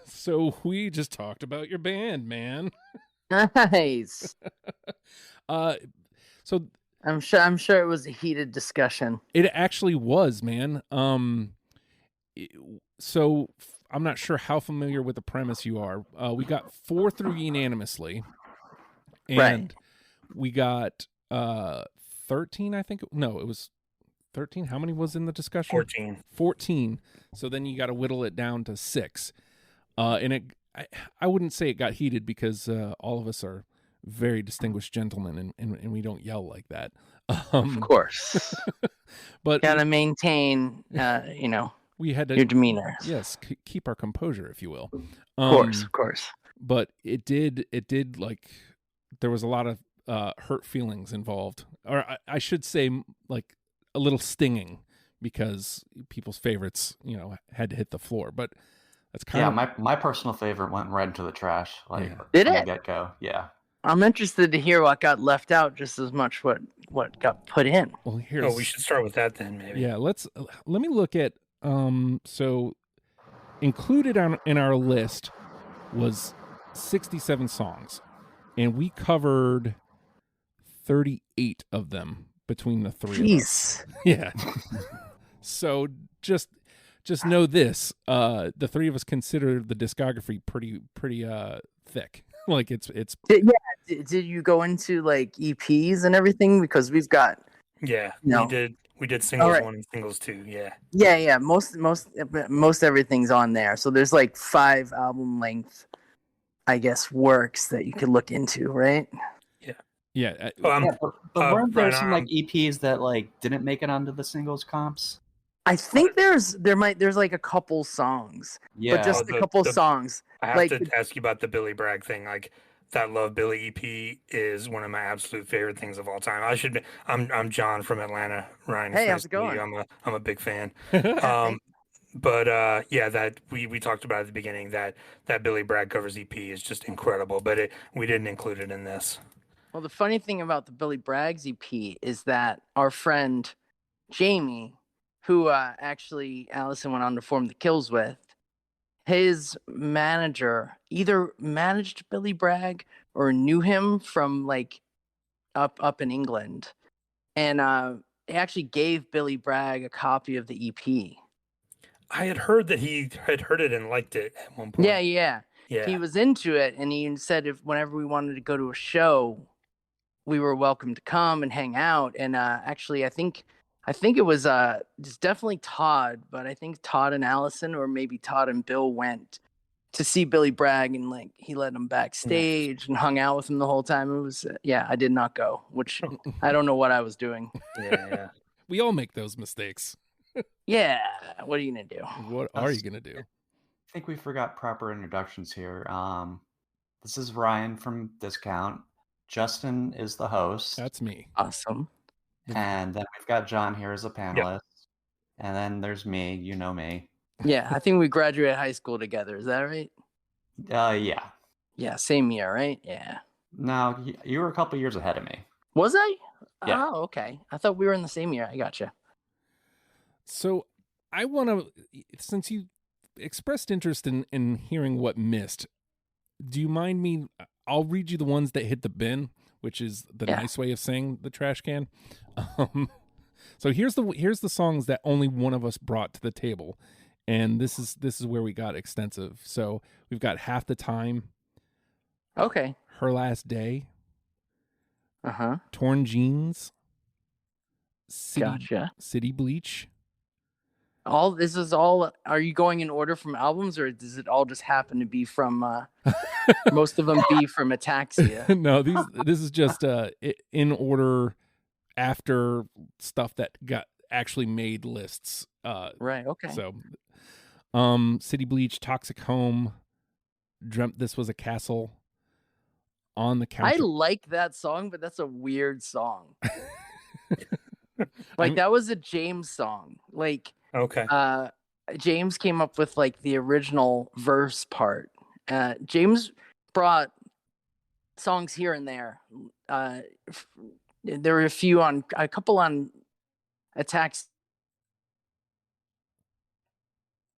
So we just talked about your band, man. Nice. Uh, so I'm sure it was a heated discussion. it actually was, man. So I'm not sure how familiar with the premise you are. We got 4 through unanimously, and we got 13. I think no, it was 13. How many was in the discussion? 14. 14. So then you got to whittle it down to 6. And I wouldn't say it got heated because all of us are very distinguished gentlemen, and we don't yell like that. Of course. But gotta maintain, we had to your demeanor. Yes, keep our composure, if you will. Of course. But it did like there was a lot of hurt feelings involved, or I should say like a little stinging because people's favorites, had to hit the floor. But that's kind of my personal favorite went right into the trash. Like did from it? The get-go. Yeah. I'm interested to hear what got left out just as much what got put in. Well, we should start with that then, maybe. Yeah, let me look at so included in our list was 67 songs, and we covered 38 of them between the three of us. Yeah. So just know this, the three of us consider the discography pretty thick. Like it's Did you go into like EPs and everything? Because we've got we did singles 1 and singles 2. Yeah. Most everything's on there. So there's like 5 album length, I guess, works that you could look into, right? Yeah. But weren't there some like EPs that like didn't make it onto the singles comps? I think there's like a couple songs. Yeah, but just a couple songs. I have to ask you about the Billy Bragg thing. Like that Love Billy EP is one of my absolute favorite things of all time. I'm John from Atlanta. Ryan. Hey, how's it going? I'm a big fan. But that we talked about at the beginning that Billy Bragg covers EP is just incredible. But we didn't include it in this. Well, the funny thing about the Billy Bragg's EP is that our friend Jamie, who actually Allison went on to form the Kills with, his manager either managed Billy Bragg or knew him from like up in England, and he actually gave Billy Bragg a copy of the EP. I had heard that he had heard it and liked it at one point. Yeah. He was into it, and he said whenever we wanted to go to a show, we were welcome to come and hang out. And actually, I think it was just definitely Todd, but I think Todd and Allison, or maybe Todd and Bill, went to see Billy Bragg, and like he led them backstage and hung out with him the whole time. It was I did not go, which I don't know what I was doing. Yeah. We all make those mistakes. Yeah, what are you gonna do? What are you gonna do? I think we forgot proper introductions here. This is Ryan from Discount. Justin is the host. That's me. Awesome. And then we've got John here as a panelist. Yep. And then there's me. You know me. Yeah, I think we graduated high school together. Is that right? Yeah. Yeah, same year, right? Yeah. No, you were a couple years ahead of me. Was I? Yeah. Oh, okay. I thought we were in the same year. I gotcha. So I want to, since you expressed interest in hearing what missed, do you mind me? I'll read you the ones that hit the bin, which is the nice way of saying the trash can. So here's the songs that only one of us brought to the table, and this is where we got extensive. So we've got Half the Time. Okay. Her Last Day. Uh-huh. Torn Jeans. Gotcha. City Bleach. This is all. Are you going in order from albums, or does it all just happen to be from? Most of them be from Ataxia. No, this is just in order after stuff that got actually made lists. Right. Okay. So, City Bleach, Toxic Home, Dreamt This Was a Castle, On the Counter. I like that song, but that's a weird song. That was a James song. Like. Okay. James came up with like the original verse part. James brought songs here and there. There were a couple on Attacks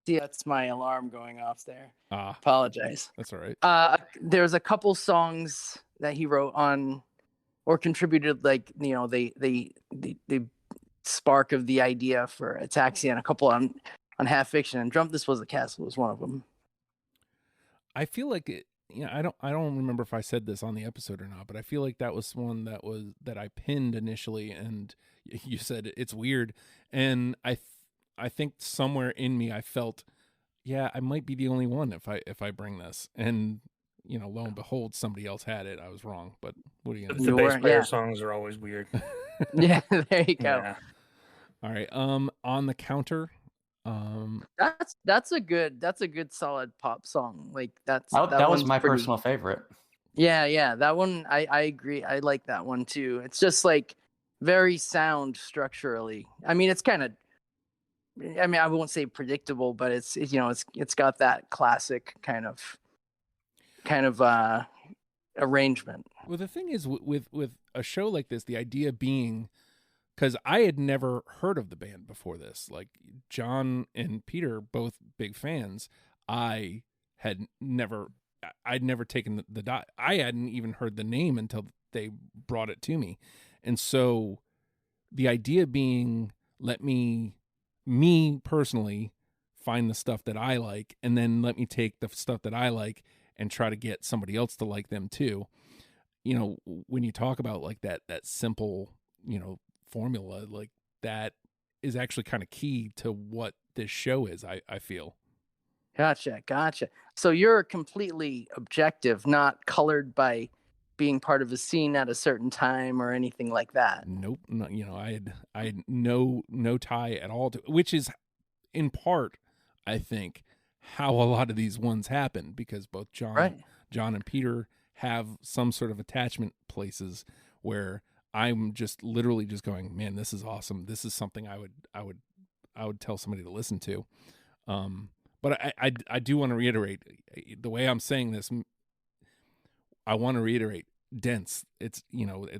See, that's my alarm going off there. Ah, Apologize. that's all right. There's a couple songs that he wrote on or contributed, like, you know, they spark of the idea for Ataxia, and a couple on Half Fiction, and Drum This Was the Castle was one of them. I feel like it. I don't remember if I said this on the episode or not, but I feel like that was one that I pinned initially, and you said it's weird, and I think somewhere in me I felt, yeah, I might be the only one if I bring this, and lo and behold, somebody else had it. I was wrong, but what are you gonna The do? bass player songs are always weird. Yeah, there you go. Yeah. All right, on the counter, That's a good solid pop song. Like that was one's my pretty... personal favorite. Yeah, that one I agree. I like that one too. It's just like very sound structurally. I mean, it's kind of, I mean, I won't say predictable, but it's got that classic kind of arrangement. well, the thing is with a show like this, the idea being, because I had never heard of the band before this. Like John and Peter, both big fans. I'd never taken the dot. I hadn't even heard the name until they brought it to me. And so the idea being, let me personally find the stuff that I like, and then let me take the stuff that I like and try to get somebody else to like them too. When you talk about like that simple, formula, like that is actually kind of key to what this show is, I feel. Gotcha. So you're completely objective, not colored by being part of a scene at a certain time or anything like that. Nope. Not, I had no tie at all to, which is in part, I think, how a lot of these ones happen, because both John and Peter have some sort of attachment places where I'm just literally just going, man, this is awesome. This is something I would tell somebody to listen to. But I do want to reiterate, the way I'm saying this, I want to reiterate, dense. It's,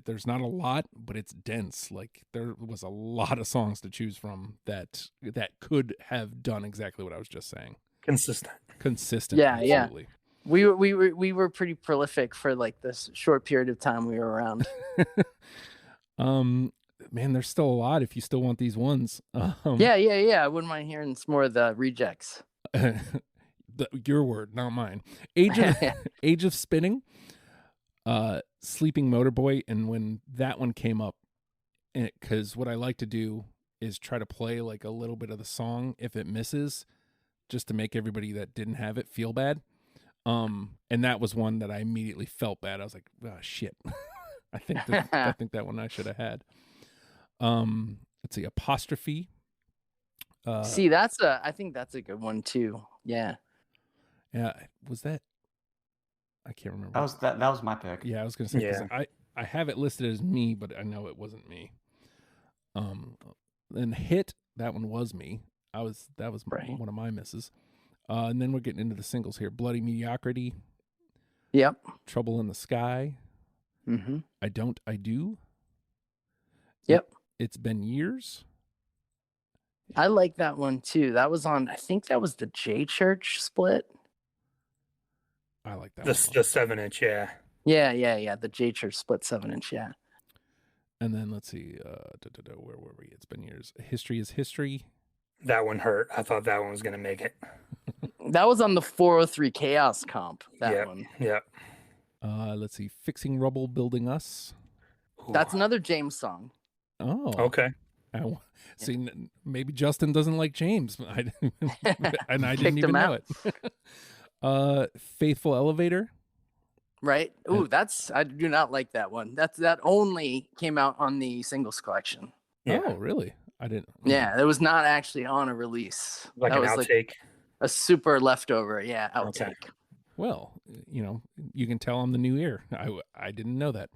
there's not a lot, but it's dense. Like there was a lot of songs to choose from that could have done exactly what I was just saying. Consistent. Yeah, absolutely. Yeah. We were pretty prolific for like this short period of time we were around. Man, there's still a lot if you still want these ones. Yeah. I wouldn't mind hearing some more of the rejects. Your word, not mine. Age of Spinning, Sleeping Motorboy, and when that one came up, because what I like to do is try to play like a little bit of the song if it misses, just to make everybody that didn't have it feel bad. And that was one that I immediately felt bad. I was like, oh shit. I think that one I should have had. Let's see, Apostrophe. See, I think that's a good one too. Yeah. Yeah. Was that? I can't remember. That was my pick. Yeah, I was gonna say, 'cause I have it listed as me, but I know it wasn't me. Then Hit, that one was me. That was right. One of my misses. And then we're getting into the singles here. Bloody Mediocrity. Yep. Trouble in the Sky. Mm-hmm. I Do. Yep. It's Been Years. I like that one too. That was on, I think that was the J Church split. I like that the 7-inch, yeah. Yeah. The J Church split 7-inch, yeah. And then let's see, where were we? It's Been Years. History is History. That one hurt. I thought that one was gonna make it. That was on the 403 Chaos comp. That one. Yep. Let's see, Fixing Rubble, Building Us. Ooh. That's another James song. Oh, okay. See, maybe Justin doesn't like James, and I didn't even know it. Faithful Elevator. Right. Ooh, I do not like that one. That only came out on the singles collection. Yeah. Oh, really? I didn't. Yeah, it was not actually on a release. Like that an was outtake. Like a super leftover. Yeah, outtake. Okay. Well, you can tell I'm the new ear. I didn't know that.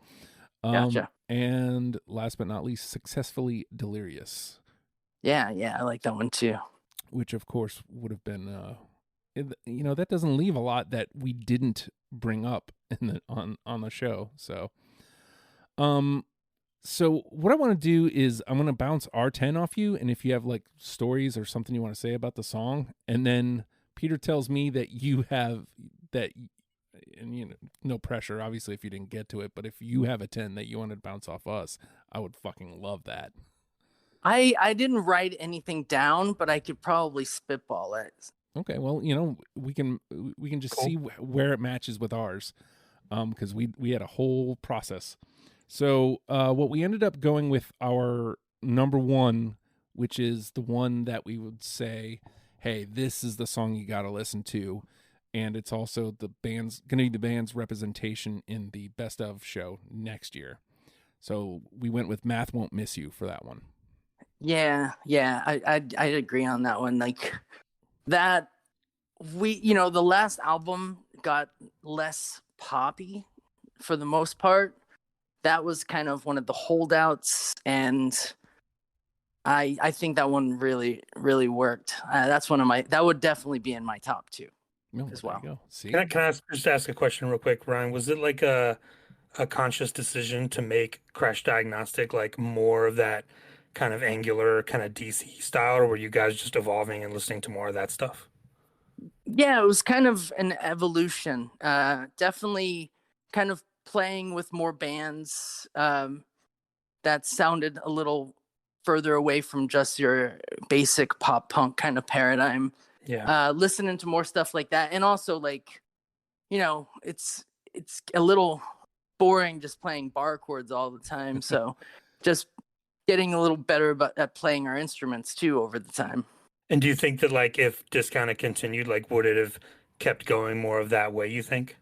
Gotcha. And last but not least, Successfully Delirious. Yeah, I like that one too. Which, of course, would have been, that doesn't leave a lot that we didn't bring up on the show. So, So what I want to do is I'm going to bounce our 10 off you, and if you have like stories or something you want to say about the song, and then Peter tells me that you have that, and you know, no pressure obviously if you didn't get to it, but if you have a 10 that you wanted to bounce off us, I would fucking love that. I didn't write anything down, but I could probably spitball it. Okay, well, you know, we can just Cool. see where it matches with ours, because we had a whole process. So what we ended up going with our number one, which is the one that we would say, hey, this is the song you got to listen to, and it's also the band's going to be the band's representation in the best of show next year. So we went with Math Won't Miss You for that one. Yeah, I'd agree on that one. Like that, the last album got less poppy for the most part. That was kind of one of the holdouts, and I think that one really, really worked. That's one of that would definitely be in my top two as well. Go. See? Can I just ask a question real quick, Ryan? Was it like a conscious decision to make Crash Diagnostic like more of that kind of angular, kind of DC style, or were you guys just evolving and listening to more of that stuff? Yeah, it was kind of an evolution. Definitely kind of playing with more bands that sounded a little further away from just your basic pop punk kind of paradigm. Yeah. Listening to more stuff like that. And also like, it's a little boring just playing bar chords all the time. So just getting a little better at playing our instruments too over the time. And do you think that like if Discount had continued, like would it have kept going more of that way, you think?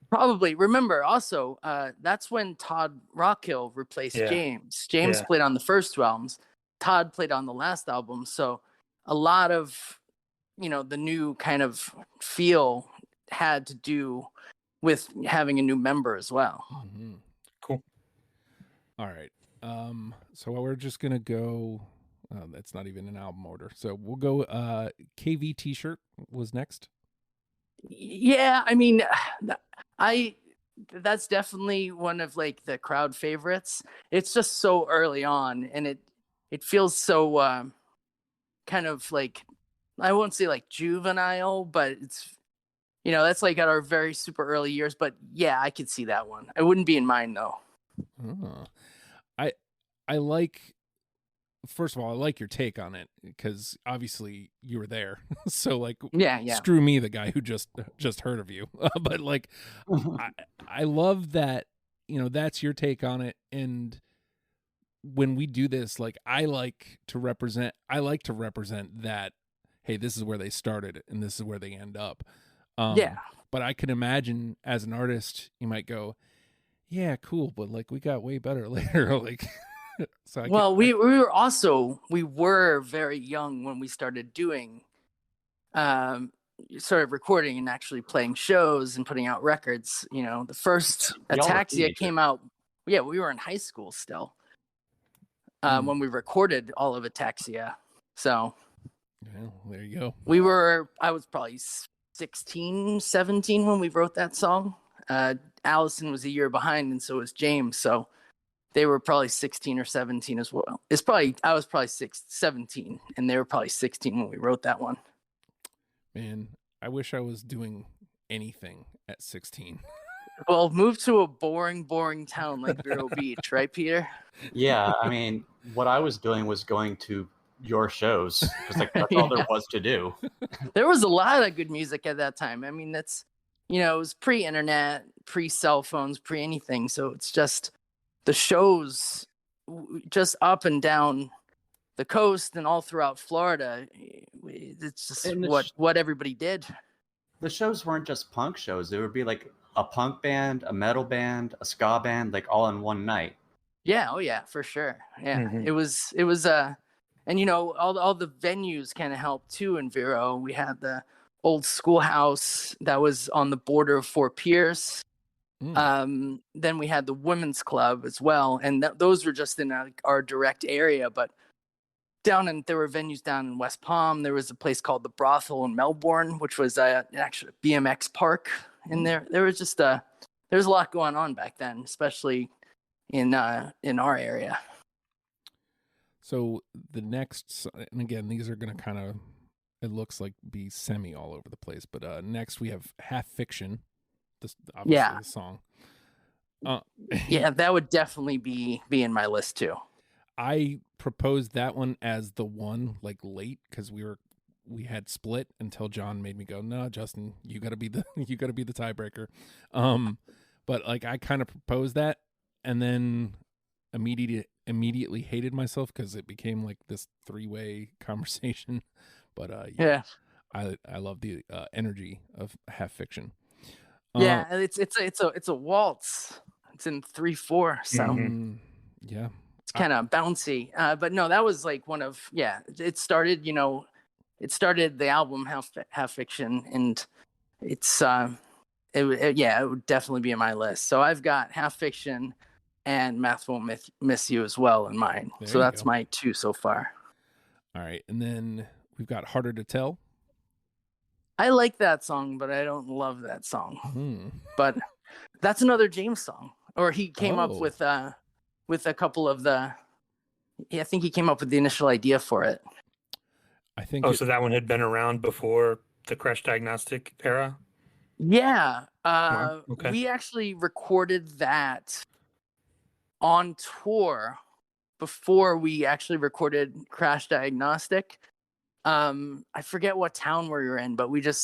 Probably. Remember also, that's when Todd Rockhill replaced Yeah. James. James Yeah. played on the first two albums. Todd played on the last album. So a lot of, the new kind of feel had to do with having a new member as well. Mm-hmm. Cool. All right. So we're just gonna go. That's not even an album order. So we'll go. KV T-shirt was next. Yeah, I mean, that's definitely one of like the crowd favorites. It's just so early on, and it feels so kind of like, I won't say like juvenile, but it's that's like at our very super early years. But yeah, I could see that one. It wouldn't be in mine though. Oh. I like. First of all, I like your take on it because obviously you were there. So like, Yeah. screw me, the guy who just heard of you. But like, I love that, that's your take on it. And when we do this, like, I like to represent that, hey, this is where they started and this is where they end up. Yeah. But I can imagine as an artist, you might go, yeah, cool. But like, we got way better later. Like, so we were very young when we started doing started recording and actually playing shows and putting out records. The first Ataxia came out, we were in high school still when we recorded all of Ataxia. So there you go. I was probably 16, 17 when we wrote that song. Allison was a year behind, and so was James. So they were probably 16 or 17 as well. I was probably 17, and they were probably 16 when we wrote that one. Man, I wish I was doing anything at 16. Well, move to a boring town like Vero Beach, right, Peter? Yeah, I mean, what I was doing was going to your shows because like that's all there was to do. There was a lot of good music at that time. I mean, that's it was pre-internet, pre-cell phones, pre-anything. So it's just the shows just up and down the coast and all throughout Florida. It's just what everybody did. The shows weren't just punk shows. There would be like a punk band, a metal band, a ska band, like all in one night. Yeah. Oh yeah, for sure. Yeah. Mhm. It was and all the venues kind of helped too in Vero. We had the old schoolhouse that was on the border of Fort Pierce. Then we had the women's club as well, and those were just in our direct area. But there were venues down in West Palm. There was a place called the Brothel in Melbourne, which was actually a BMX park in there. There was just there's a lot going on back then, especially in our area. So the next, and again, these are going to kind of, it looks like be semi all over the place. But next we have Half Fiction. This obviously Yeah. the song. Yeah, that would definitely be in my list too. I proposed that one as the one like late because we had split until John made me go, no, Justin, you gotta be the tiebreaker. But like I kind of proposed that and then immediately hated myself because it became like this 3-way conversation. But Yeah. I love the energy of Half Fiction. Yeah, it's a waltz. It's in 3/4, so yeah, it's kind of bouncy. But no, that was like one of It started, it started the album Half Fiction, and it's it would definitely be in my list. So I've got Half Fiction and Math Won't Miss You as well in mine. There So you that's go. my 2 so far. All right, and then we've got Harder to Tell. I like that song, but I don't love that song. But that's another James song. Or he came up with a couple of I think he came up with the initial idea for it. I think. So that one had been around before the Crash Diagnostic era? Yeah. Wow, okay. We actually recorded that on tour before we actually recorded Crash Diagnostic. I forget what town we were in, but it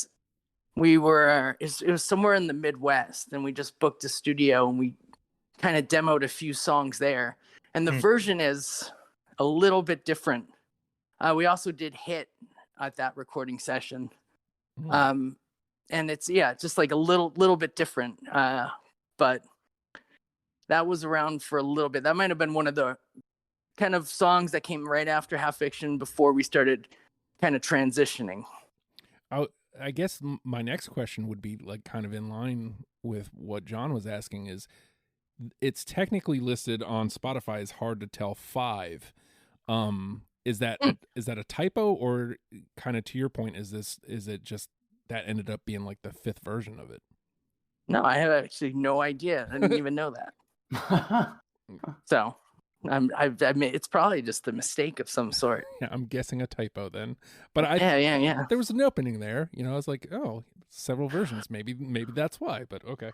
was somewhere in the Midwest, and we just booked a studio and we kind of demoed a few songs there. And the version is a little bit different. We also did Hit at that recording session. And it's just like a little bit different. But that was around for a little bit. That might have been one of the kind of songs that came right after Half Fiction before we started kind of transitioning. I guess my next question would be like kind of in line with what John was asking is it's technically listed on Spotify as Hard to Tell 5. Is that a typo, or kind of to your point, is it just that ended up being like the 5th version of it? No, I have actually no idea. I didn't even know that. So I mean, it's probably just a mistake of some sort. Yeah, I'm guessing a typo then. But yeah. There was an opening there, I was like, oh, several versions. Maybe that's why. But okay.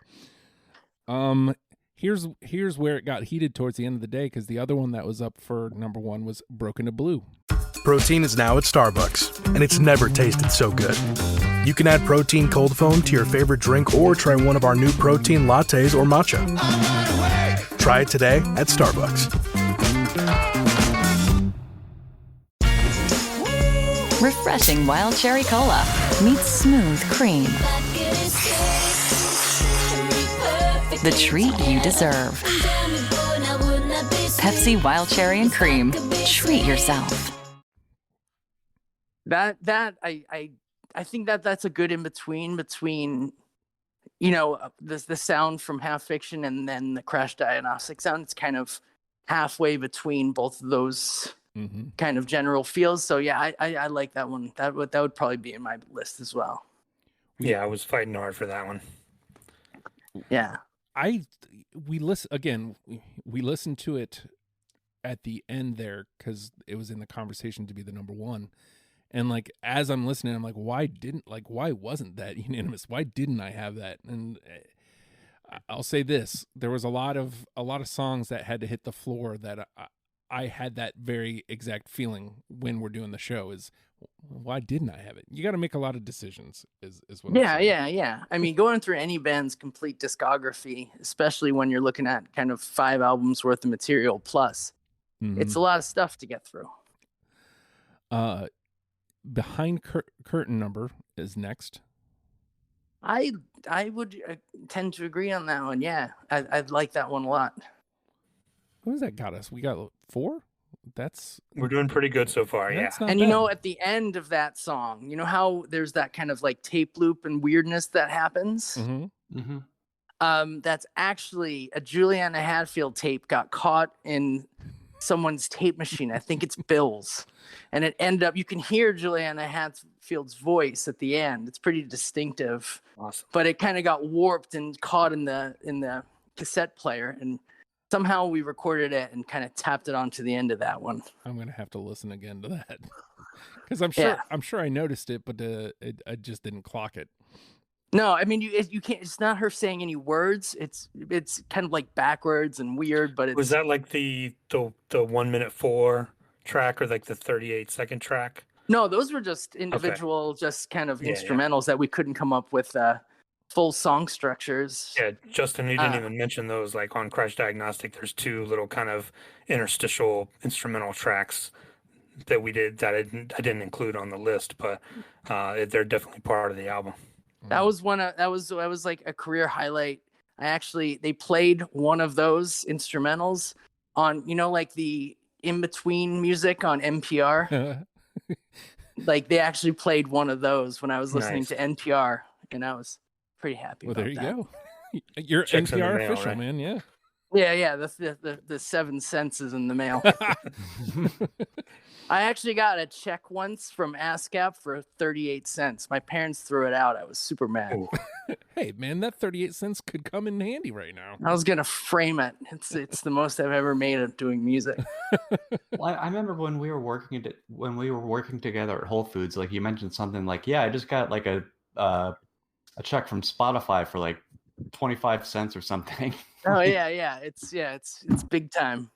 Here's where it got heated towards the end of the day, because the other one that was up for number 1 was Broken to Blue. Protein is now at Starbucks, and it's never tasted so good. You can add protein cold foam to your favorite drink or try one of our new protein lattes or matcha. Try it today at Starbucks. Refreshing wild cherry cola meets smooth cream. The treat you deserve. Pepsi Wild Cherry and Cream. Treat yourself. That I think that's a good in between the sound from Half Fiction and then the Crash Diagnostic sound. It's kind of halfway between both of those kind of general feels. So yeah, I like that one. That would probably be in my list as well. Yeah, I was fighting hard for that one. Yeah. We listened to it at the end there because it was in the conversation to be the number 1. And like as I'm listening, I'm like, why wasn't that unanimous? Why didn't I have that? And I'll say this: there was a lot of songs that had to hit the floor that I had that very exact feeling when we're doing the show. Is why didn't I have it? You got to make a lot of decisions. Is what? Yeah. I mean, going through any band's complete discography, especially when you're looking at kind of 5 albums worth of material plus, it's a lot of stuff to get through. Behind Curtain Number is next. I would tend to agree on that one. Yeah, I'd like that one a lot. What has that got us? We got 4? We're doing pretty good so far, yeah. And bad. At the end of that song, how there's that kind of like tape loop and weirdness that happens? That's actually a Juliana Hatfield tape got caught in someone's tape machine. I think it's Bill's. And it ended up, you can hear Juliana Hatfield's voice at the end. It's pretty distinctive. Awesome. But it kind of got warped and caught in the cassette player. And somehow we recorded it and kind of tapped it onto the end of that one. I'm gonna have to listen again to that because I'm sure I noticed it, but I just didn't clock it. No, I mean you can't. It's not her saying any words. It's kind of like backwards and weird. But Was that like the 1:04 track or like the 38-second track? No, those were just individual, just kind of instrumentals that we couldn't come up with full song structures. Yeah, Justin, you didn't even mention those. Like on Crash Diagnostic, there's 2 little kind of interstitial instrumental tracks that we did that I didn't include on the list, but they're definitely part of the album. That was that was like a career highlight. They played one of those instrumentals on, like the in between music on NPR. Like they actually played one of those when I was listening to NPR, and I was pretty happy. Well, about there you that. go. You're Checks in the NPR mail, official, right? man. Yeah. Yeah. The 7 cents is in the mail. I actually got a check once from ASCAP for 38 cents. My parents threw it out. I was super mad. Hey, man, that 38 cents could come in handy right now. I was gonna frame it. It's the most I've ever made of doing music. Well, I remember when we were working together at Whole Foods. Like you mentioned something like, "Yeah, I just got like a check from Spotify for like 25 cents or something." Oh yeah. It's big time.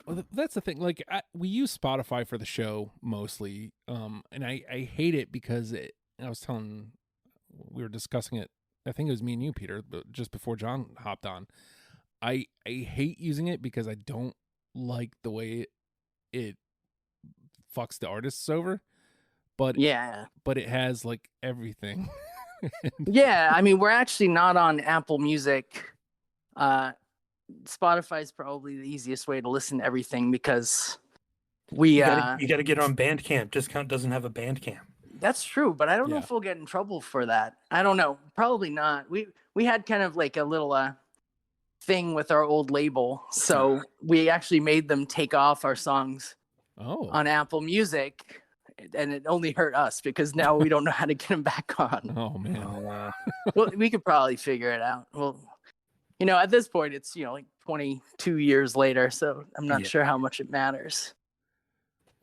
Well, that's the thing. Like, we use Spotify for the show mostly, and I hate it because we were discussing it. I think it was me and you, Peter, but just before John hopped on. I hate using it because I don't like the way it fucks the artists over. But it has like everything. Yeah, I mean, we're actually not on Apple Music. Spotify is probably the easiest way to listen to everything because you got to get on Bandcamp. Discount doesn't have a Bandcamp. That's true, but I don't know if we'll get in trouble for that. I don't know. Probably not. We had kind of like a little thing with our old label, so we actually made them take off our songs on Apple Music, and it only hurt us because now we don't know how to get them back on. Oh man. Well, we could probably figure it out. Well, at this point, it's like 22 years later, so I'm not sure how much it matters.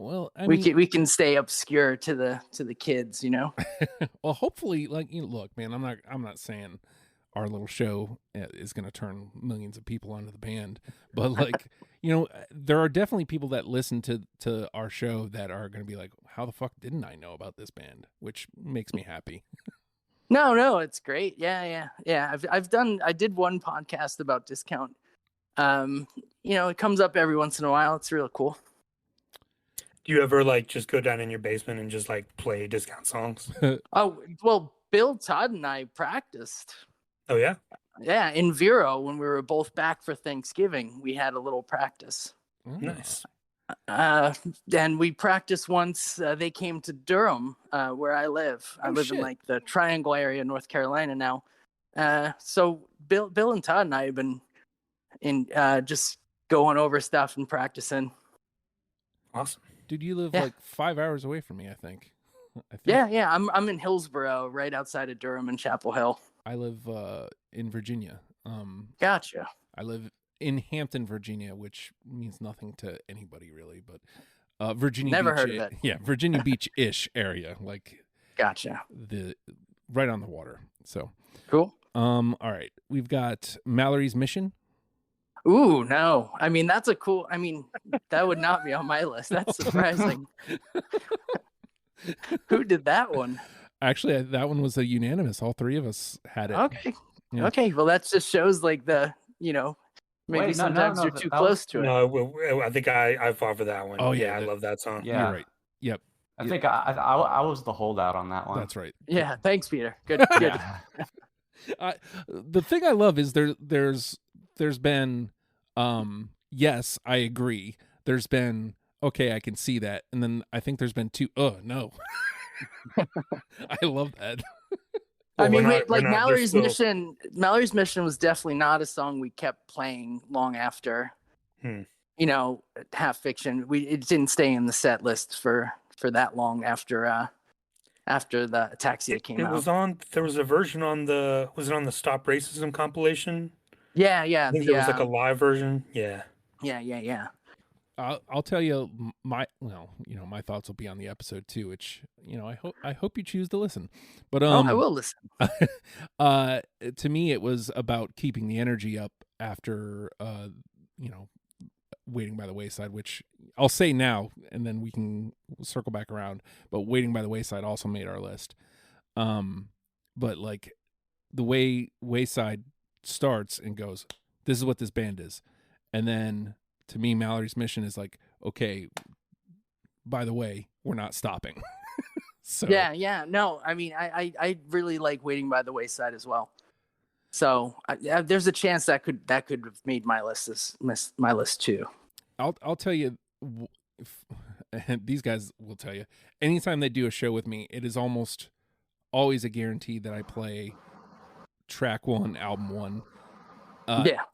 Well, we can stay obscure to the kids, Well, hopefully, like, look, man, I'm not saying our little show is going to turn millions of people onto the band, but like, there are definitely people that listen to our show that are going to be like, how the fuck didn't I know about this band? Which makes me happy. No, it's great. Yeah. I did one podcast about Discount. It comes up every once in a while. It's really cool. Do you ever like just go down in your basement and just like play Discount songs? Oh, well, Bill, Todd, and I practiced. Oh yeah? Yeah, in Vero when we were both back for Thanksgiving, we had a little practice. Nice. And we practiced once they came to Durham, where I live. I live in like the Triangle area, North Carolina now. So Bill and Todd and I have been just going over stuff and practicing. Awesome. Dude, you live like 5 hours away from me, I think. Yeah. I'm in Hillsboro, right outside of Durham and Chapel Hill. I live in Virginia. Gotcha. I live in Hampton, Virginia, which means nothing to anybody really, but Virginia Never Beach, heard of it. Yeah, Virginia Beach-ish area, like Gotcha. Right on the water. So cool. All right, we've got Mallory's Mission. Ooh, no. I mean, that would not be on my list. That's surprising. Who did that one? Actually, that one was a unanimous. All 3 of us had it. Okay. Yeah. Okay. Well, that just shows like maybe sometimes you're too close to it. No, I think I fought for that one. Oh yeah, I love that song. Yeah. You're right. Yep. I think I was the holdout on that one. That's right. Yeah. Thanks, Peter. Good. The thing I love is there's been yes, I agree. There's been okay, I can see that, and then I think there's been 2. Oh no. I love that. I mean, Mallory's Mission. Mallory's Mission was definitely not a song we kept playing long after. Half Fiction. It didn't stay in the set list for that long after the Ataxia came out. There was a version on the Stop Racism compilation. Yeah, I think there was like a live version. Yeah. yeah. I'll tell you my thoughts will be on the episode too, which I hope you choose to listen. But I will listen. to me it was about keeping the energy up after Waiting by the Wayside, which I'll say now and then we can circle back around. But Waiting by the Wayside also made our list. But like the way Wayside starts and goes, this is what this band is, and then to me, Mallory's mission is like, okay, by the way, we're not stopping. So Yeah. No, I mean, I really like Waiting by the Wayside as well. So there's a chance that could have made my list too. I'll tell you, these guys will tell you, anytime they do a show with me, it is almost always a guarantee that I play track 1, album 1.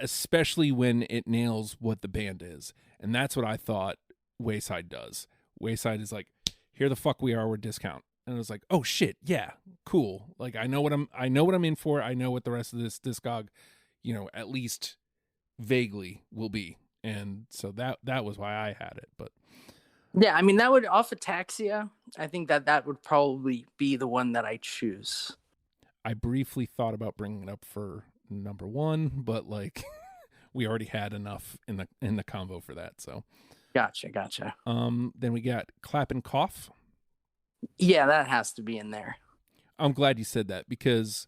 Especially when it nails what the band is. And that's what I thought Wayside does. Wayside is like, here the fuck we are, we're Discount. And it was like, oh shit, yeah, cool. Like I know what I'm in for. I know what the rest of this discog, at least vaguely will be. And so that was why I had it. But yeah, I mean, that would off Ataxia. I think that would probably be the one that I choose. I briefly thought about bringing it up for number 1, but like we already had enough in the combo for that. So gotcha. Then we got Clap and Cough. Yeah, that has to be in there. I'm glad you said that because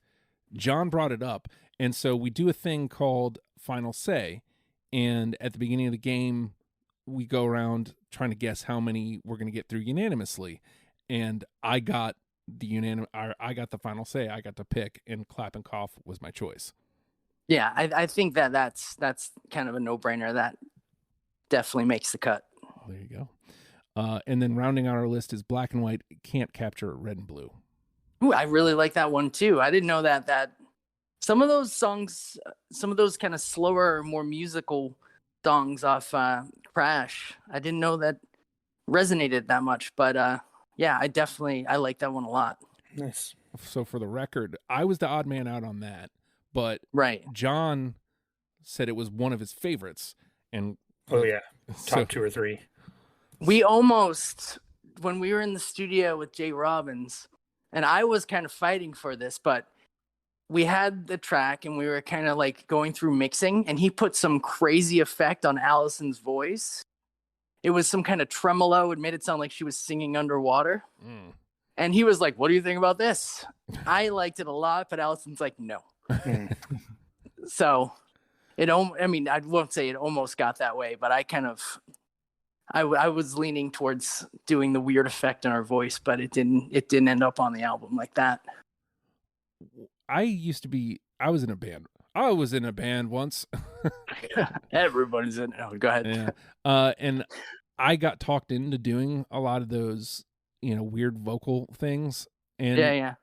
John brought it up, and so we do a thing called Final Say, and at the beginning of the game we go around trying to guess how many we're going to get through unanimously, and I got I got the final say. I got to pick, and Clap and Cough was my choice. Yeah, I think that's kind of a no-brainer. That definitely makes the cut. There you go. And then rounding out our list is Black and White Can't Capture Red and Blue. Ooh, I really like that one too. I didn't know that some of those songs, some of those kind of slower, more musical songs off Crash, I didn't know that resonated that much. But yeah, I like that one a lot. Nice. So for the record, I was the odd man out on that, but right. John said it was one of his favorites. And oh yeah, top 2 or 3. We almost, when we were in the studio with Jay Robbins, and I was kind of fighting for this, but we had the track and we were kind of like going through mixing, and he put some crazy effect on Allison's voice. It was some kind of tremolo. It made it sound like she was singing underwater. Mm. And he was like, what do you think about this? I liked it a lot, but Allison's like, no. So I won't say it almost got that way, but I was leaning towards doing the weird effect in our voice, but it didn't end up on the album like that. I was in a band. I was in a band once. Everybody's in it. Oh, go ahead. Yeah. And I got talked into doing a lot of those, weird vocal things. And yeah.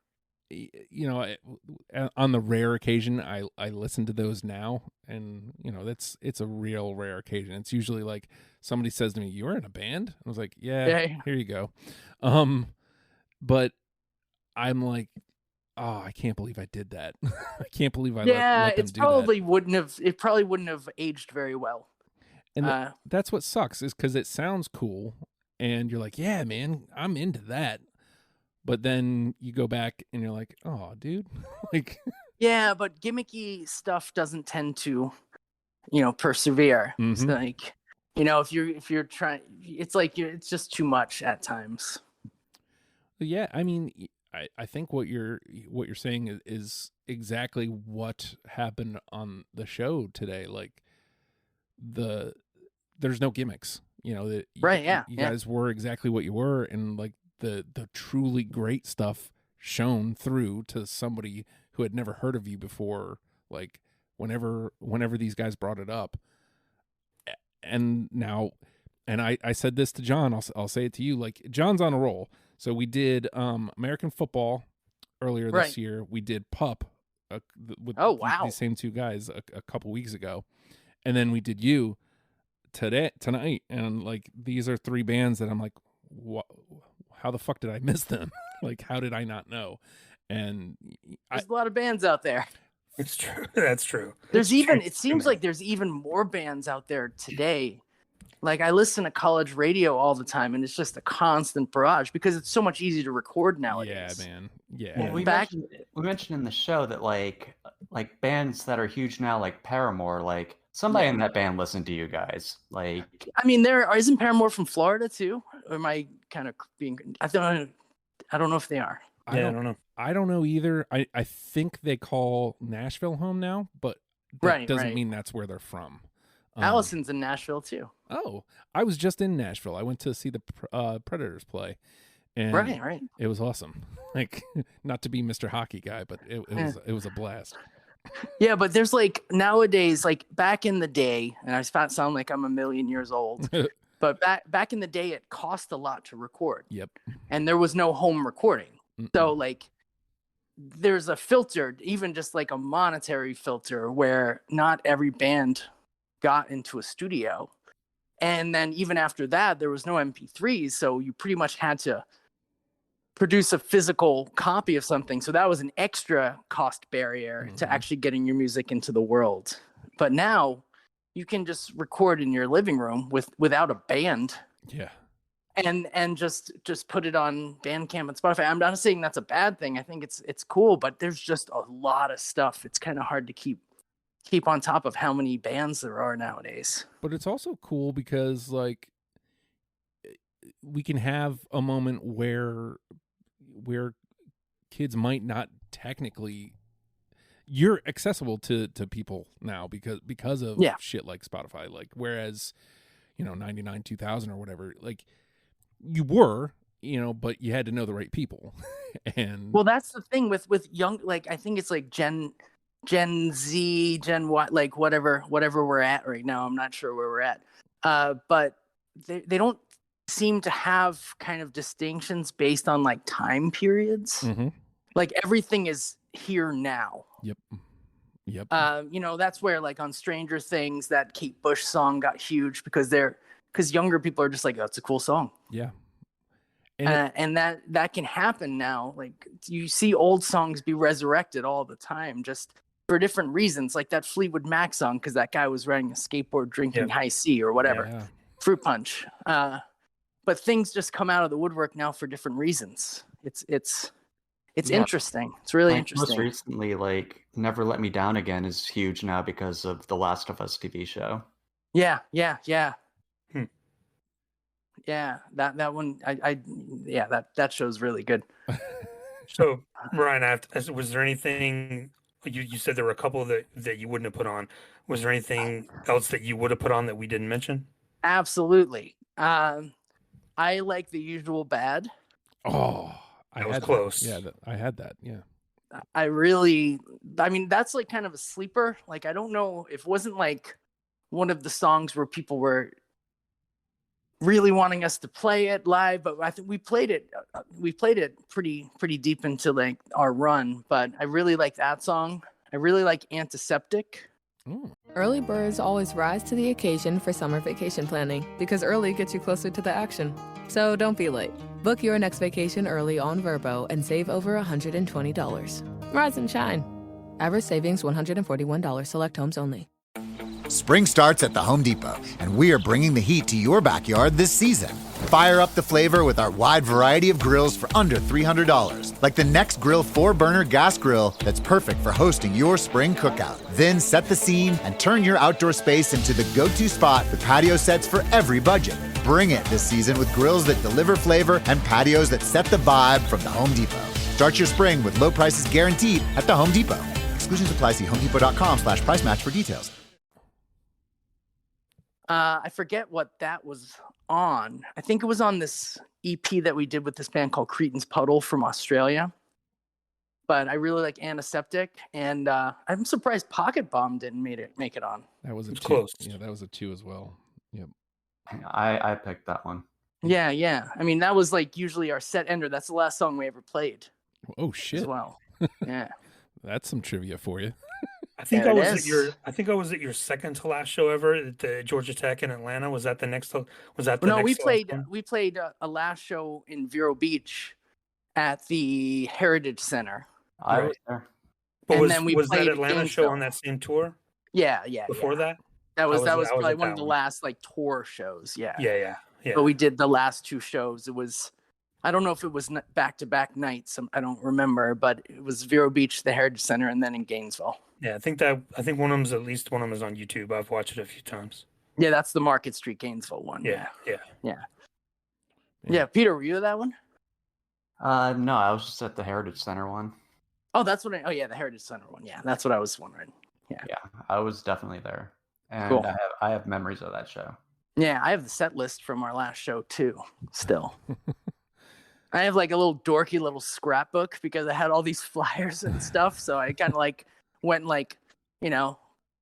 On the rare occasion I listen to those now, and it's a real rare occasion. It's usually like somebody says to me, "You were in a band?" I was like, yeah. Here you go. But I'm like, oh, I can't believe I did that. I can't believe I let them do that. It probably wouldn't have aged very well. And that's what sucks, is because it sounds cool and you're like, yeah, man, I'm into that. But then you go back and you're like, oh, dude. Like, yeah, but gimmicky stuff doesn't tend to, persevere. Mm-hmm. It's like, if you're trying, it's like it's just too much at times. Yeah, I mean, I think what you're saying is exactly what happened on the show today. Like there's no gimmicks, right. Yeah. You guys were exactly what you were. And like the truly great stuff shown through to somebody who had never heard of you before. Like whenever these guys brought it up, and now, and I said this to John, I'll say it to you, like John's on a roll. So we did American football earlier this year. We did Pup with these same two guys a couple weeks ago. And then we did you tonight. And like, these are 3 bands that I'm like, how the fuck did I miss them? Like, how did I not know? And there's a lot of bands out there. It's true. That's true. It seems like there's even more bands out there today. Like I listen to college radio all the time, and it's just a constant barrage because it's so much easier to record nowadays. Yeah, man. Yeah. Well, we mentioned in the show that like bands that are huge now, like Paramore, like somebody in that band listened to you guys. Like, I mean, isn't Paramore from Florida too? Or am I kind of being? I don't know if they are. I don't know. I don't know either. I think they call Nashville home now, but that doesn't mean that's where they're from. Allison's in Nashville too. Oh, I was just in Nashville. I went to see the Predators play, and right. It was awesome. Like, not to be Mr. Hockey guy, but it was a blast. Yeah, but there's like nowadays, like back in the day, and I sound like I'm a million years old, but back in the day, it cost a lot to record. Yep. And there was no home recording, so like there's a filter, even just like a monetary filter, where not every band got into a studio. And then even after that, there was no MP3s, so you pretty much had to produce a physical copy of something. So that was an extra cost barrier to actually getting your music into the world. But now you can just record in your living room without a band. Yeah. And just put it on Bandcamp and Spotify. I'm not saying that's a bad thing. I think it's cool, but there's just a lot of stuff. It's kind of hard to keep on top of how many bands there are nowadays. But it's also cool because like we can have a moment where kids might not technically, you're accessible to people now because of shit like Spotify. Like, whereas, 99, 2000 or whatever, like you were, but you had to know the right people. And well, that's the thing with young, like, I think it's like Gen Z, Gen Y, like whatever we're at right now. I'm not sure where we're at. But they don't seem to have kind of distinctions based on like time periods. Mm-hmm. Like everything is here now. Yep. That's where like on Stranger Things, that Kate Bush song got huge because younger people are just like, oh, it's a cool song. Yeah. And that can happen now. Like you see old songs be resurrected all the time, just for different reasons, like that Fleetwood Mac song, because that guy was riding a skateboard drinking High C or whatever. Yeah. Fruit Punch. But things just come out of the woodwork now for different reasons. It's interesting. It's really interesting. Most recently, like Never Let Me Down Again is huge now because of the Last of Us TV show. Yeah. Yeah, that one. That show's really good. So, Ryan, was there anything you said there were a couple that you wouldn't have put on? Was there anything else that you would have put on that we didn't mention? Absolutely. I like The Usual Bad. Oh, I was close. Yeah, I had that. Yeah. I mean, that's like kind of a sleeper. Like, I don't know if it wasn't like one of the songs where people were really wanting us to play it live, but I think we played it pretty deep into like our run. But I really like that song. I really like Antiseptic. Early birds always rise to the occasion for summer vacation planning because early gets you closer to the action. So don't be late. Book your next vacation early on Vrbo and save over $120. Rise and shine. Average savings $141. Select homes only. Spring starts at the Home Depot, and we are bringing the heat to your backyard this season. Fire up the flavor with our wide variety of grills for under $300, like the Next Grill 4-burner gas grill that's perfect for hosting your spring cookout. Then set the scene and turn your outdoor space into the go-to spot with patio sets for every budget. Bring it this season with grills that deliver flavor and patios that set the vibe from the Home Depot. Start your spring with low prices guaranteed at the Home Depot. Exclusions apply. See homedepot.com/price match for details. I forget what that was on. I think it was on this EP that we did with this band called Cretan's Puddle from Australia. But I really like Antiseptic, and I'm surprised Pocket Bomb didn't make it on. That was a 2. Close. Yeah, that was a 2 as well. Yep. I picked that one. Yeah. I mean, that was like usually our set ender. That's the last song we ever played. Oh shit. As well. Yeah. That's some trivia for you. I think I was at your second to last show ever at the Georgia Tech in Atlanta. Was that the next? Was that the no? next We played a last show in Vero Beach at the Heritage Center. I was there. But and then we was that played Atlanta show Gainesville. on that same tour Yeah. before that? That was I was probably at one that of the one. last like tour shows. Yeah. Yeah. But we did the last 2 shows. It was, I don't know if it was back-to-back nights. I don't remember, but it was Vero Beach, the Heritage Center, and then in Gainesville. Yeah, I think one of them's, at least one of them is on YouTube. I've watched it a few times. Yeah, that's the Market Street Gainesville one. Yeah. Yeah, Peter, were you at that one? No, I was just at the Heritage Center one. Oh, that's what. Oh, yeah, the Heritage Center one. Yeah, that's what I was wondering. Yeah, I was definitely there, and cool. I have memories of that show. Yeah, I have the set list from our last show too. Still, I have like a little dorky little scrapbook because I had all these flyers and stuff. So I kind of like went like,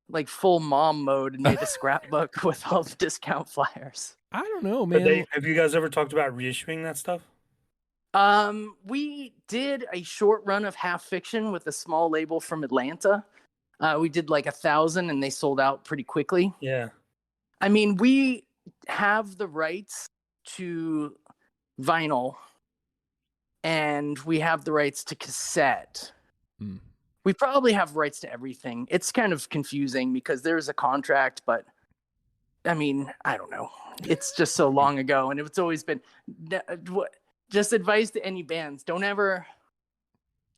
like full mom mode and made a scrapbook with all the discount flyers. I don't know, man. Have you guys ever talked about reissuing that stuff? We did a short run of Half Fiction with a small label from Atlanta. We did like 1,000 and they sold out pretty quickly. Yeah. I mean, we have the rights to vinyl and we have the rights to cassette. We probably have rights to everything. It's kind of confusing because there's a contract, but I mean, I don't know. It's just so long ago and it's always been just advice to any bands. Don't ever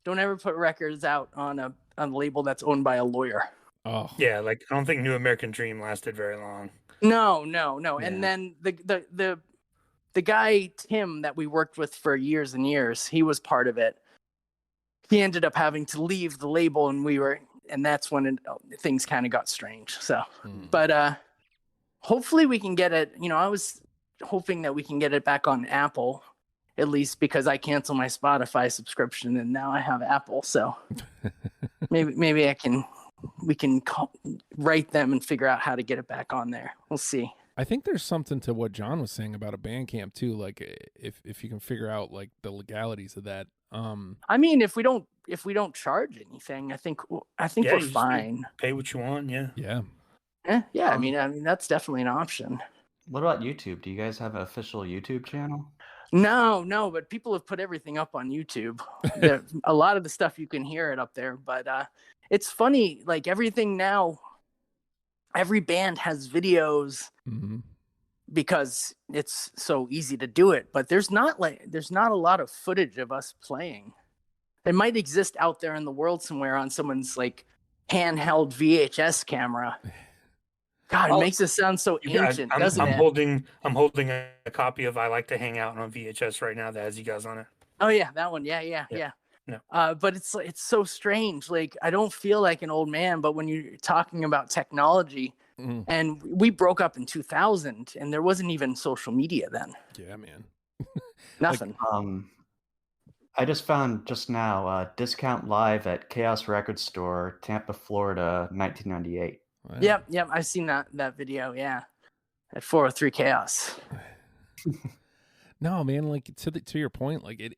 put records out on a label that's owned by a lawyer. Oh. Yeah, like I don't think New American Dream lasted very long. No. Yeah. And then the guy Tim that we worked with for years and years, he was part of it. He ended up having to leave the label, and that's when things kind of got strange. So, but hopefully we can get it. I was hoping that we can get it back on Apple, at least because I canceled my Spotify subscription and now I have Apple. So maybe we can write them and figure out how to get it back on there. We'll see. I think there's something to what John was saying about a Bandcamp too. Like if you can figure out like the legalities of that. I mean, if we don't charge anything, I think we're fine. Pay what you want. Yeah. Yeah. Yeah. I mean, that's definitely an option. What about YouTube? Do you guys have an official YouTube channel? No, but people have put everything up on YouTube. A lot of the stuff you can hear it up there, but it's funny, like everything now, every band has videos because it's so easy to do it, but there's not a lot of footage of us playing. It might exist out there in the world somewhere on someone's like handheld VHS camera. God, it makes us sound so ancient, doesn't it? I'm holding a copy of I Like to Hang Out on VHS right now that has you guys on it. Oh yeah, that one. Yeah. No. But it's so strange. Like I don't feel like an old man, but when you're talking about technology, and we broke up in 2000, and there wasn't even social media then. Yeah, man. Nothing. I just found just now Discount Live at Chaos Record Store, Tampa, Florida, 1998. Wow. Yep. I've seen that video. Yeah, at 403 Chaos. No, man. Like to your point, like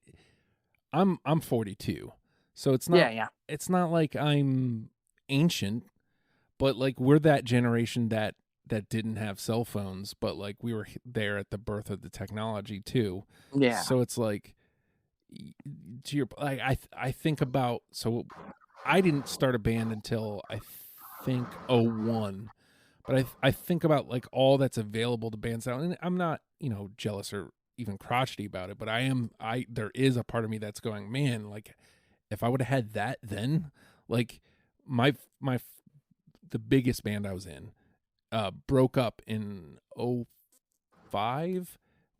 I'm 42, so it's not. Yeah. It's not like I'm ancient, but like we're that generation that didn't have cell phones, but like we were there at the birth of the technology too. Yeah. So it's like to your I think about, so I didn't start a band until I think 01, but I think about like all that's available to bands now, and I'm not jealous or even crotchety about it, but there is a part of me that's going, man, like if I would have had that then, like the biggest band I was in broke up in 05,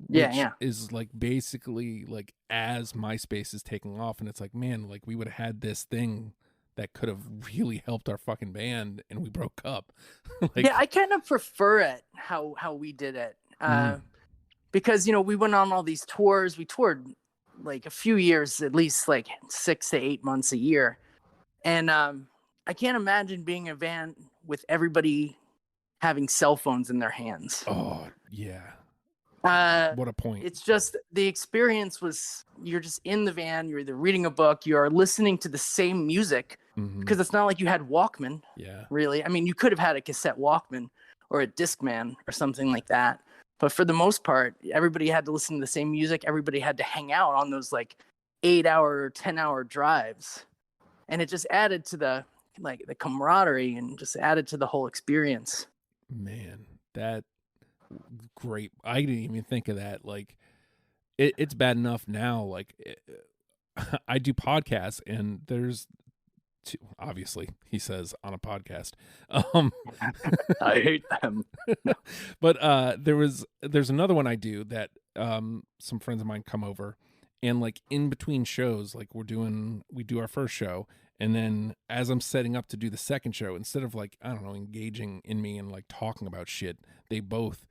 which is like basically like as MySpace is taking off, and it's like, man, like we would have had this thing that could have really helped our fucking band, and we broke up. Yeah, I kind of prefer it how we did it. Because we went on all these tours. We toured like a few years, at least like 6 to 8 months a year, and I can't imagine being a band with everybody having cell phones in their hands. Oh yeah. What a point. It's just the experience was you're just in the van, you're either reading a book, you're listening to the same music, because it's not like you had Walkman. Yeah. Really. I mean, you could have had a cassette Walkman or a Discman or something like that. But for the most part, everybody had to listen to the same music. Everybody had to hang out on those like 8-hour or 10-hour drives. and it just added to the camaraderie and just added to the whole experience. Man, that great. I didn't even think of that. Like, it's bad enough now. Like, I do podcasts, and there's two, obviously, he says on a podcast. I hate them. But there's another one I do that some friends of mine come over, and like in between shows, like we do our first show, and then as I'm setting up to do the second show, instead of like, I don't know, engaging in me and like talking about shit, they both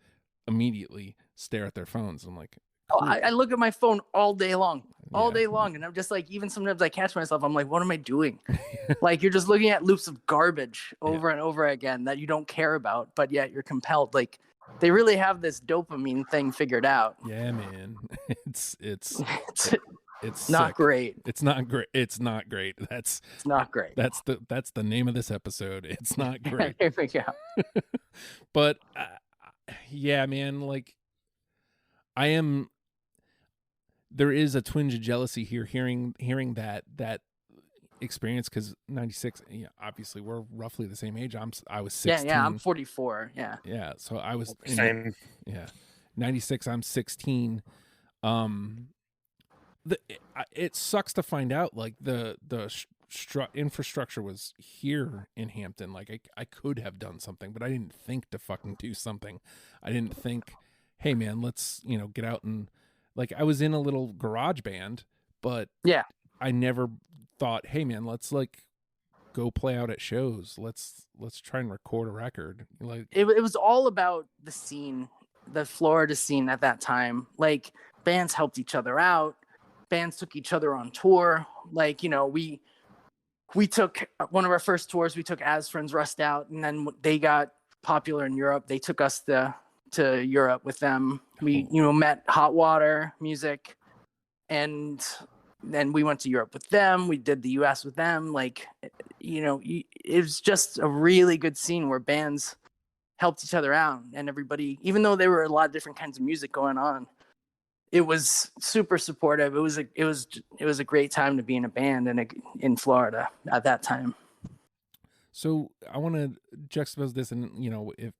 immediately stare at their phones. I'm like, cool. I look at my phone all day long, and I'm just like, even sometimes I catch myself, I'm like, what am I doing? Like, you're just looking at loops of garbage over and over again that you don't care about, but yet you're compelled. Like, they really have this dopamine thing figured out. Yeah, man. It's not sick. great. It's not great. It's not great. It's not great. That's the name of this episode. It's not great. Here we go. But yeah, man, like there is a twinge of jealousy here hearing that experience, because 96, obviously we're roughly the same age. I was 16. Yeah, I'm 44. Yeah, so I was same. 96, I'm 16. It sucks to find out like the infrastructure was here in Hampton. Like I could have done something, but I didn't think to fucking do something. I didn't think, hey man, let's get out and, like, I was in a little garage band, but I never thought, hey man, let's like go play out at shows. Let's try and record a record. Like, it was all about the scene, the Florida scene at that time. Like, bands helped each other out. Bands took each other on tour. Like, we took one of our first tours. We took As Friends Rust out, and then they got popular in Europe. They took us to Europe with them. We met Hot Water Music, and then we went to Europe with them. We did the US with them. Like, it was just a really good scene where bands helped each other out, and everybody, even though there were a lot of different kinds of music going on, it was super supportive. It was a great time to be in a band in Florida at that time. So I want to juxtapose this, and if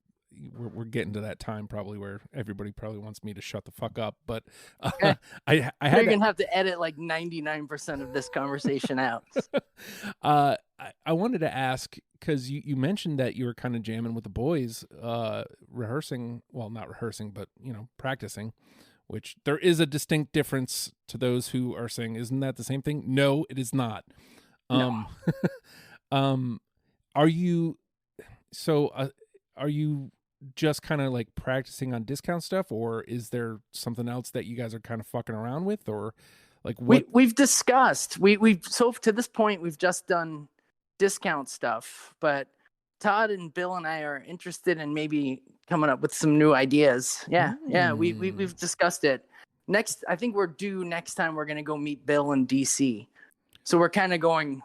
we're getting to that time probably where everybody probably wants me to shut the fuck up, but I You're gonna have to edit like 99% of this conversation out. I wanted to ask, because you mentioned that you were kind of jamming with the boys, rehearsing. Well, not rehearsing, but practicing. Which there is a distinct difference to those who are saying, isn't that the same thing? No, it is not. No. Are you just kind of like practicing on discount stuff, or is there something else that you guys are kind of fucking around with, or like what? We've discussed, so to this point, we've just done discount stuff, but Todd and Bill and I are interested in maybe coming up with some new ideas. Yeah, we've discussed it. I think we're due next time. We're gonna go meet Bill in DC, so we're kind of going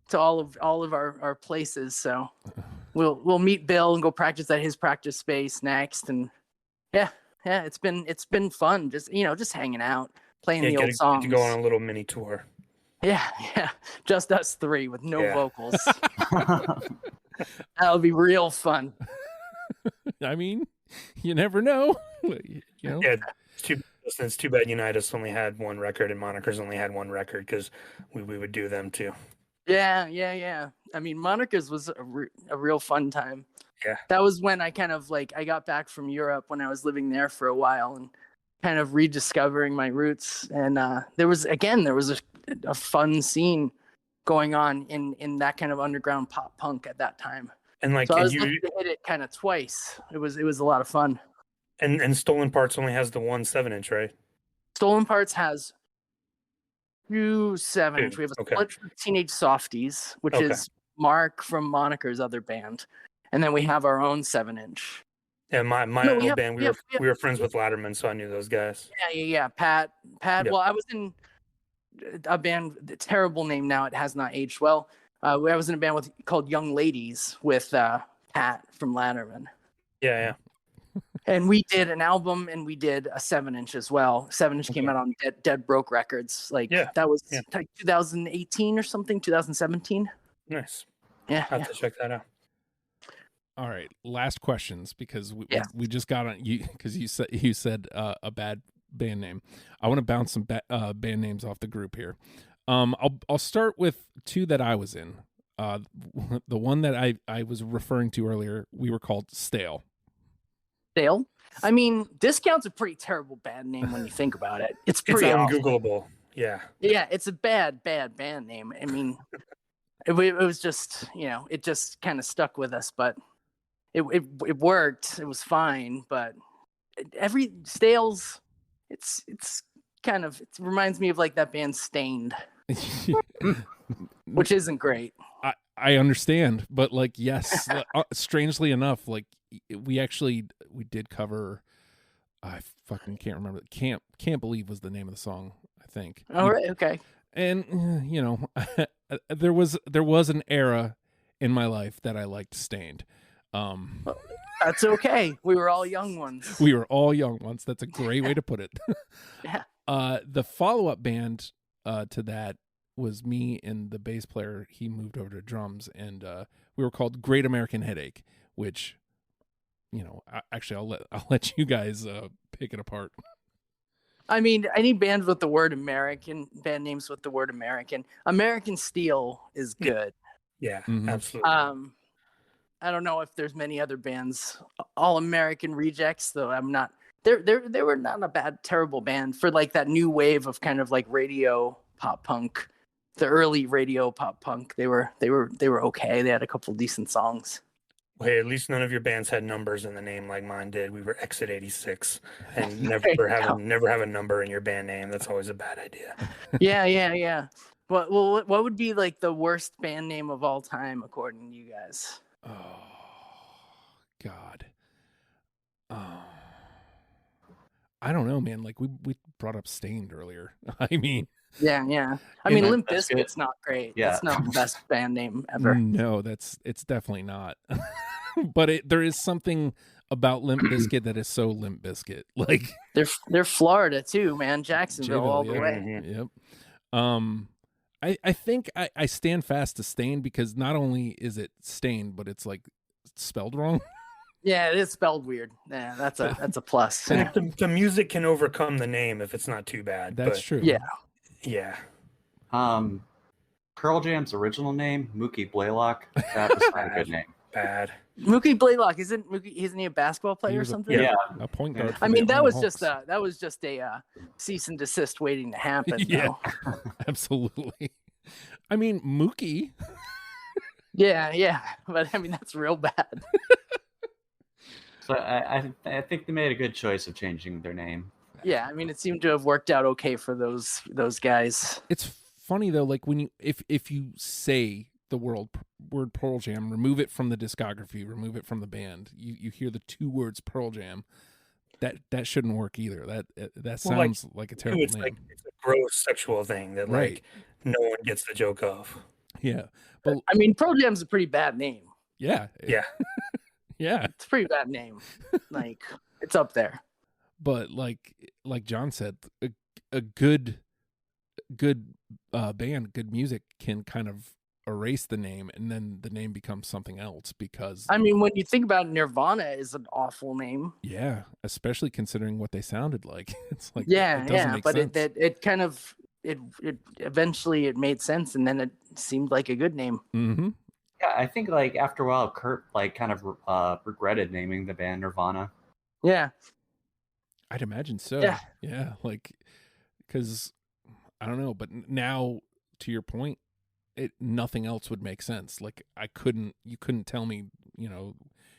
to all of our places. So we'll meet Bill and go practice at his practice space next. And yeah, it's been fun. Just hanging out, playing the old songs. To go on a little mini tour. Yeah, just us three with no vocals. That'll be real fun. I mean, you never know. Yeah, it's too bad Unitas only had one record and Monikers only had one record, because we would do them too. Yeah. I mean, Monikers was a real fun time. Yeah. That was when I kind of I got back from Europe when I was living there for a while and kind of rediscovering my roots. And there was a fun scene going on in that kind of underground pop punk at that time. And so I was lucky to hit it kind of twice. It was a lot of fun. And Stolen Parts only has the 1 7-inch, right? Stolen Parts has 2 7-inch. We have a split for Teenage Softies, which is Mark from Moniker's other band, and then we have our own 7-inch. Yeah, my old band, we were friends with Latterman, so I knew those guys. Yeah. Pat. Yep. Well, I was in a band, terrible name now. It has not aged well. I was in a band called Young Ladies with Pat from Latterman. Yeah. And we did an album, and we did a 7-inch as well. 7-inch came out on Dead Broke Records. Like that was like 2018 or something, 2017. Nice. Yeah, I have to check that out. All right, last questions because we just got on you because you said a bad band name. I want to bounce some band names off the group here. I'll start with two that I was in. The one that I was referring to earlier, we were called Stale. Stale? I mean, Discount's a pretty terrible band name when you think about it. It's pretty ungoogleable. Yeah. Yeah, it's a bad band name. I mean, it was just, it just kind of stuck with us, but it worked. It was fine, but every Stales, it's kind of, it reminds me of like that band Stained, which isn't great. I understand, but like, yes, strangely enough, like we did cover, I fucking can't remember. Can't Believe was the name of the song, I think. All right. Okay. And there was an era in my life that I liked Stained. That's okay. We were all young ones. We were all young ones. That's a great way to put it. Yeah. The follow-up band to that was me and the bass player. He moved over to drums, and we were called Great American Headache, which, actually I'll let you guys pick it apart. I mean, any band with the word American, band names with the word American. American Steel is good. Yeah, Mm-hmm. absolutely. I don't know if there's many other bands. All American Rejects, though, I'm not. They were not a terrible band for like that new wave of kind of like radio pop punk. The early radio pop punk, they were okay. They had a couple decent songs. Well, hey, at least none of your bands had numbers in the name like mine did. We were Exit 86, and never have a number in your band name. That's always a bad idea. Yeah. What would be like the worst band name of all time according to you guys? Oh God. I don't know, man. Like we brought up Stained earlier. I mean. Yeah. I mean, Limp Bizkit's not great. Yeah. It's not the best band name ever. No, it's definitely not. But there is something about Limp Bizkit that is so Limp Bizkit. Like they're Florida too, man. Jacksonville all the way. Mm-hmm. Yep. I think I stand fast to Stained because not only is it Stained, but it's like spelled wrong. Yeah, it is spelled weird. Yeah, that's a plus. The music can overcome the name if it's not too bad. That's true. Yeah. Pearl Jam's original name, Mookie Blaylock. That was not a good name. Bad. Mookie Blaylock isn't he a basketball player or something? A point guard. I mean, that was just a cease and desist waiting to happen. Yeah, absolutely. I mean, Mookie. Yeah, but I mean that's real bad. So I think they made a good choice of changing their name. Yeah, I mean it seemed to have worked out okay for those guys. It's funny though, like when you if you say the word Pearl Jam, remove it from the discography, remove it from the band, you hear the two words Pearl Jam. That shouldn't work either. That sounds like a terrible name. Like it's a gross sexual thing that like no one gets the joke of. Yeah, but I mean Pearl Jam's a pretty bad name. Yeah. Yeah. It's a pretty bad name. Like it's up there. But like John said, a good band, good music can kind of erase the name, and then the name becomes something else. Because I mean, when you think about it, Nirvana is an awful name. Yeah, especially considering what they sounded like. It's like but it kind of it eventually it made sense, and then it seemed like a good name. Mm-hmm. Yeah, I think like after a while, Kurt like kind of regretted naming the band Nirvana. Yeah. I'd imagine so. Yeah, like because I don't know, but now to your point, nothing else would make sense. Like you couldn't tell me,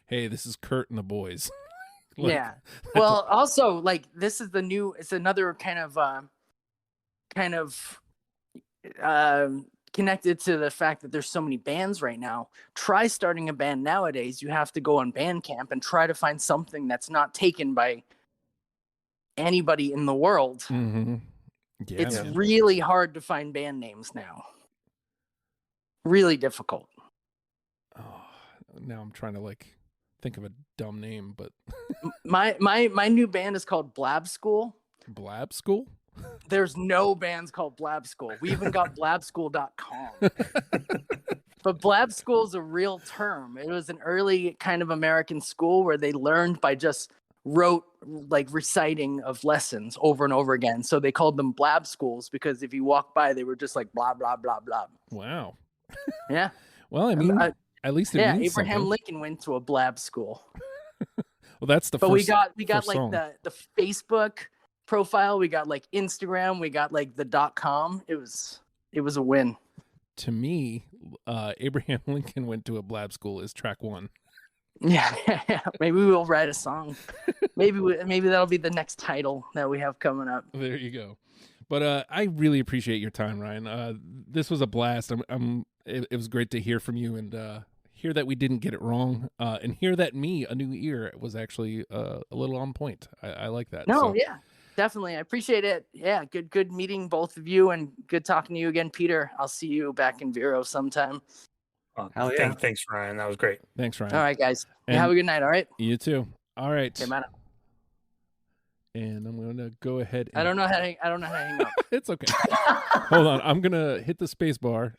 hey, this is Kurt and the boys. Like, yeah. Well, also like this is it's another kind of connected to the fact that there's so many bands right now. Try starting a band nowadays. You have to go on Bandcamp and try to find something that's not taken by anybody in the world. Mm-hmm. Yeah, it's really hard to find band names now. Really difficult. Oh, now I'm trying to think of a dumb name, but My new band is called Blab School. Blab School? There's no bands called Blab School. We even got blabschool.com. But Blab School is a real term. It was an early kind of American school where they learned by just reciting of lessons over and over again. So they called them Blab Schools because if you walk by, they were just like blah, blah, blah, blah. Wow. Yeah. Well, I mean, at least it means Abraham something. Lincoln went to a Blab School. Well, that's the but first. we got like song. the Facebook profile. We got like Instagram. We got like the .com. It was a win. To me, Abraham Lincoln went to a Blab School is track 1. Yeah. Maybe we'll write a song. Maybe that'll be the next title that we have coming up. There you go. But I really appreciate your time, Ryan. This was a blast. It was great to hear from you and hear that we didn't get it wrong, and hear that A New Ear was actually a little on point. I like that. No, yeah, definitely. I appreciate it. Yeah, good meeting both of you, and good talking to you again, Peter. I'll see you back in Vero sometime. Hell yeah. Thanks, Ryan. That was great. Thanks, Ryan. All right, guys. And have a good night. All right. You too. All right. Okay, man. And I'm gonna go ahead. I don't know how to hang up. It's okay. Hold on. I'm gonna hit the space bar.